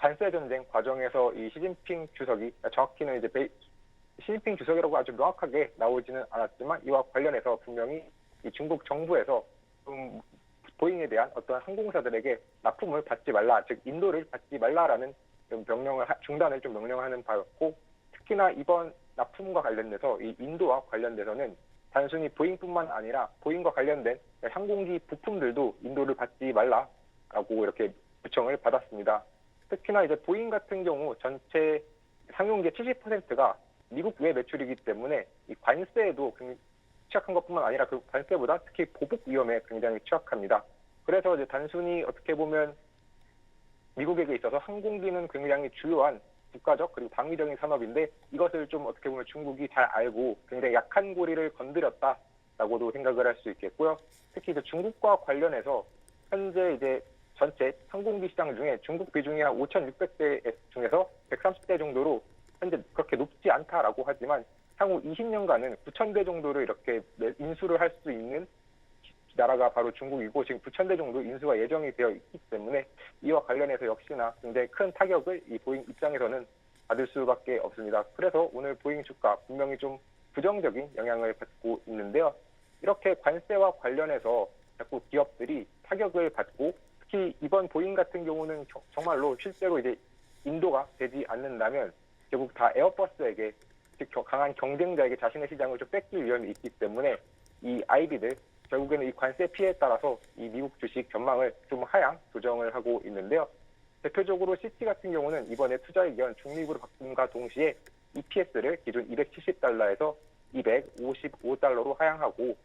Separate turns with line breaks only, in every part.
관세 전쟁 과정에서 이 시진핑 주석이 정확히는 이제 시진핑 주석이라고 아주 명확하게 나오지는 않았지만 이와 관련해서 분명히 이 중국 정부에서 좀 보잉에 대한 어떤 항공사들에게 납품을 받지 말라, 즉 인도를 받지 말라라는 중단을 좀 명령하는 바였고, 특히나 이번 납품과 관련돼서 이 인도와 관련돼서는 단순히 보잉뿐만 아니라 보잉과 관련된 항공기 부품들도 인도를 받지 말라라고 이렇게 요청을 받았습니다. 특히나 이제 보잉 같은 경우 전체 상용기의 70%가 미국 외 매출이기 때문에 이 관세에도 취약한 것뿐만 아니라 그 관세보다 특히 보복 위험에 굉장히 취약합니다. 그래서 이제 단순히 어떻게 보면 미국에게 있어서 항공기는 굉장히 중요한 국가적 그리고 당위적인 산업인데 이것을 좀 어떻게 보면 중국이 잘 알고 굉장히 약한 고리를 건드렸다라고도 생각을 할 수 있겠고요. 특히 이제 중국과 관련해서 현재 이제 전체 항공기 시장 중에 중국 비중이 한 5,600대 중에서 130대 정도로 현재 그렇게 높지 않다라고 하지만 향후 20년간은 9,000대 정도를 이렇게 인수를 할 수 있는 나라가 바로 중국이고 지금 9,000대 정도 인수가 예정이 되어 있기 때문에 이와 관련해서 역시나 굉장히 큰 타격을 이 보잉 입장에서는 받을 수밖에 없습니다. 그래서 오늘 보잉 주가 분명히 좀 부정적인 영향을 받고 있는데요. 이렇게 관세와 관련해서 자꾸 기업들이 타격을 받고 특히 이번 보잉 같은 경우는 정말로 실제로 이제 인도가 되지 않는다면 결국 다 에어버스에게 강한 경쟁자에게 자신의 시장을 좀 뺏길 위험이 있기 때문에 이 아이비들 결국에는 이 관세 피해에 따라서 이 미국 주식 전망을 좀 하향 조정을 하고 있는데요. 대표적으로 시티 같은 경우는 이번에 투자 의견 중립으로 바꿈과 동시에 EPS를 기존 270달러에서 255달러로 하향하고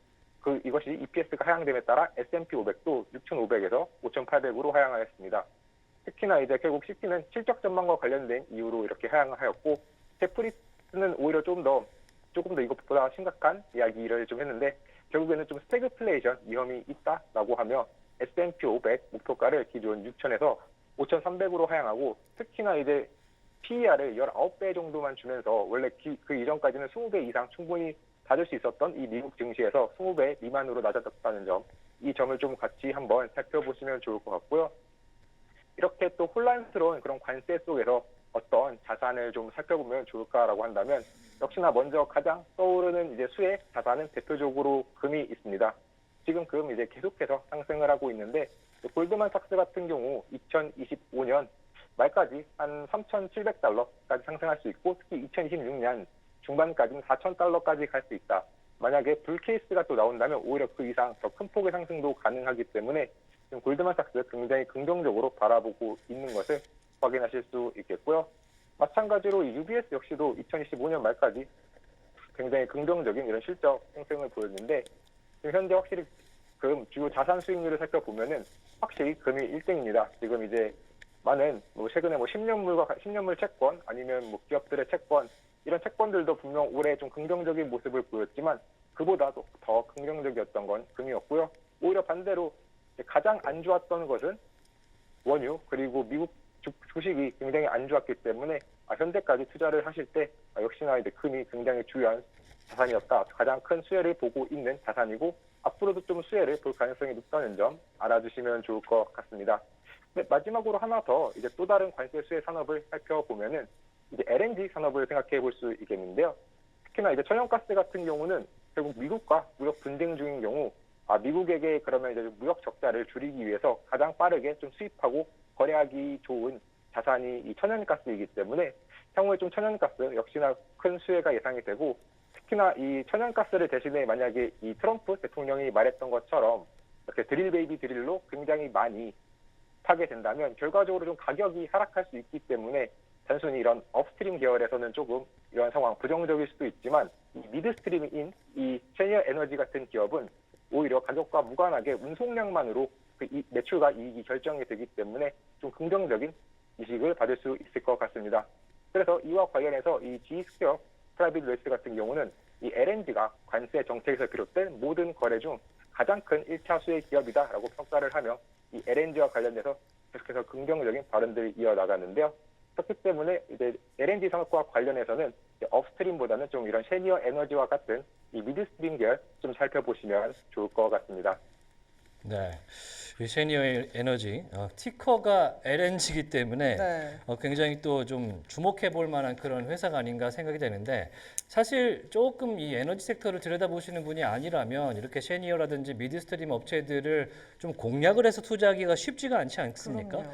이것이 EPS가 하향됨에 따라 S&P 500도 6,500에서 5,800으로 하향하였습니다. 특히나 이제 결국 시티는 실적 전망과 관련된 이유로 이렇게 하향하였고 제프리스는 오히려 조금 더 이것보다 심각한 이야기를 좀 했는데 결국에는 좀 스태그플레이션 위험이 있다라고 하며 S&P 500 목표가를 기존 6,000에서 5,300으로 하향하고 특히나 이제 PER을 19배 정도만 주면서 원래 그 이전까지는 20배 이상 충분히 받을 수 있었던 이 미국 증시에서 20배 미만으로 낮아졌다는 점, 이 점을 좀 같이 한번 살펴보시면 좋을 것 같고요. 이렇게 또 혼란스러운 그런 관세 속에서 어떤 자산을 좀 살펴보면 좋을까라고 한다면 역시나 먼저 가장 떠오르는 이제 수혜 자산은 대표적으로 금이 있습니다. 지금 금 이제 계속해서 상승을 하고 있는데 골드만삭스 같은 경우 2025년 말까지 한 3,700달러까지 상승할 수 있고 특히 2026년 중반까지는 4,000달러까지 갈 수 있다. 만약에 불케이스가 또 나온다면 오히려 그 이상 더 큰 폭의 상승도 가능하기 때문에 지금 골드만삭스 굉장히 긍정적으로 바라보고 있는 것을 확인하실 수 있겠고요. 마찬가지로 이 UBS 역시도 2025년 말까지 굉장히 긍정적인 이런 실적 상승을 보였는데 지금 현재 확실히 금 주요 자산 수익률을 살펴보면은 확실히 금이 1등입니다. 지금 이제 많은 최근에 10년물 채권 아니면 기업들의 채권 이런 채권들도 분명 올해 좀 긍정적인 모습을 보였지만 그보다도 더 긍정적이었던 건 금이었고요. 오히려 반대로 가장 안 좋았던 것은 원유 그리고 미국 주식이 굉장히 안 좋았기 때문에 현재까지 투자를 하실 때 역시나 이제 금이 굉장히 중요한 자산이었다. 가장 큰 수혜를 보고 있는 자산이고 앞으로도 좀 수혜를 볼 가능성이 높다는 점 알아주시면 좋을 것 같습니다. 마지막으로 하나 더 이제 또 다른 관세 수혜 산업을 살펴보면은 이제 LNG 산업을 생각해 볼 수 있겠는데요. 특히나 이제 천연가스 같은 경우는 결국 미국과 무역 분쟁 중인 경우 미국에게 그러면 이제 무역 적자를 줄이기 위해서 가장 빠르게 좀 수입하고 거래하기 좋은 자산이 이 천연가스이기 때문에 향후에 좀 천연가스 역시나 큰 수혜가 예상이 되고 특히나 이 천연가스를 대신에 만약에 이 트럼프 대통령이 말했던 것처럼 이렇게 드릴 베이비 드릴로 굉장히 많이 파게 된다면 결과적으로 좀 가격이 하락할 수 있기 때문에 단순히 이런 업스트림 계열에서는 조금 이런 상황 부정적일 수도 있지만 이 미드스트림인 이 제니어 에너지 같은 기업은 오히려 가격과 무관하게 운송량만으로 매출과 이익이 결정이 되기 때문에 좀 긍정적인 이식을 받을 수 있을 것 같습니다. 그래서 이와 관련해서 이 G스퀘어 프라이빗 웨스 같은 경우는 이 LNG가 관세 정책에서 비롯된 모든 거래 중 가장 큰 1차 수혜 기업이다라고 평가를 하며 이 LNG와 관련돼서 계속해서 긍정적인 발언들이 이어나가는데요. 그렇기 때문에 이제 LNG 산업과 관련해서는 업스트림보다는 좀 이런 셰니어 에너지와 같은 이 미드스트림 계열 좀 살펴보시면 좋을 것 같습니다.
네. 이 셰니어 에너지 티커가 LNG이기 때문에
네.
굉장히 또 좀 주목해 볼 만한 그런 회사가 아닌가 생각이 되는데 사실 조금 이 에너지 섹터를 들여다보시는 분이 아니라면 이렇게 셰니어라든지 미드스트림 업체들을 좀 공략을 해서 투자하기가 쉽지가 않지 않습니까?
그럼요.